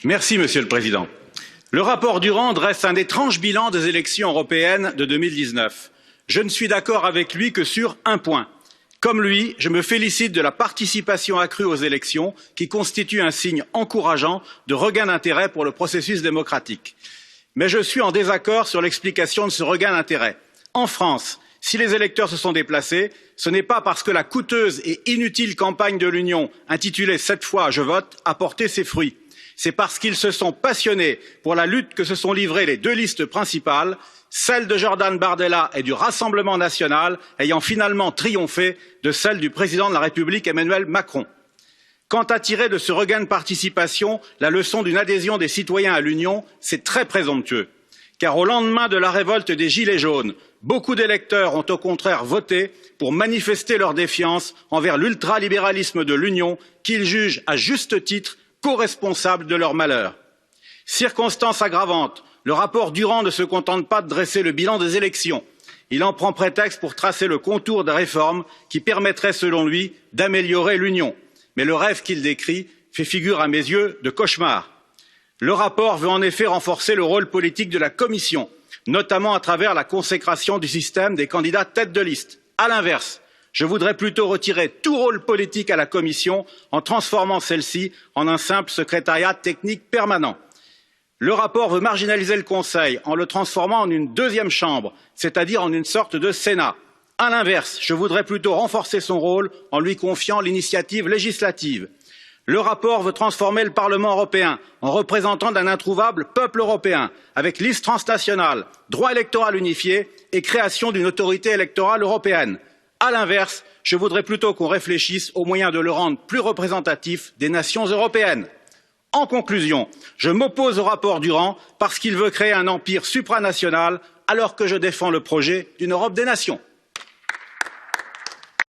Monsieur le Président. Le rapport Durand dresse un étrange bilan des élections européennes de 2019. Je ne suis d'accord avec lui que sur un point. Comme lui, je me félicite de la participation accrue aux élections, qui constitue un signe encourageant de regain d'intérêt pour le processus démocratique. Mais je suis en désaccord sur l'explication de ce regain d'intérêt. En France, si les électeurs se sont déplacés, ce n'est pas parce que la coûteuse et inutile campagne de l'Union, intitulée cette fois Je vote, a porté ses fruits. C'est parce qu'ils se sont passionnés pour la lutte que se sont livrées les deux listes principales, celle de Jordan Bardella et du Rassemblement national, ayant finalement triomphé de celle du président de la République Emmanuel Macron. Quant à tirer de ce regain de participation la leçon d'une adhésion des citoyens à l'Union, c'est très présomptueux. Car au lendemain de la révolte des Gilets jaunes, beaucoup d'électeurs ont au contraire voté pour manifester leur défiance envers l'ultralibéralisme de l'Union, qu'ils jugent à juste titre co-responsables de leur malheur. Circonstance aggravante, le rapport Durand ne se contente pas de dresser le bilan des élections. Il en prend prétexte pour tracer le contour des réformes qui permettraient, selon lui, d'améliorer l'Union. Mais le rêve qu'il décrit fait figure, à mes yeux, de cauchemar. Le rapport veut en effet renforcer le rôle politique de la Commission, notamment à travers la consécration du système des candidats tête de liste. À l'inverse, je voudrais plutôt retirer tout rôle politique à la Commission en transformant celle-ci en un simple secrétariat technique permanent. Le rapport veut marginaliser le Conseil en le transformant en une deuxième chambre, c'est-à-dire en une sorte de Sénat. À l'inverse, je voudrais plutôt renforcer son rôle en lui confiant l'initiative législative. Le rapport veut transformer le Parlement européen en représentant d'un introuvable peuple européen, avec liste transnationale, droit électoral unifié et création d'une autorité électorale européenne. À l'inverse, je voudrais plutôt qu'on réfléchisse aux moyens de le rendre plus représentatif des nations européennes. En conclusion, je m'oppose au rapport Durand parce qu'il veut créer un empire supranational alors que je défends le projet d'une Europe des nations.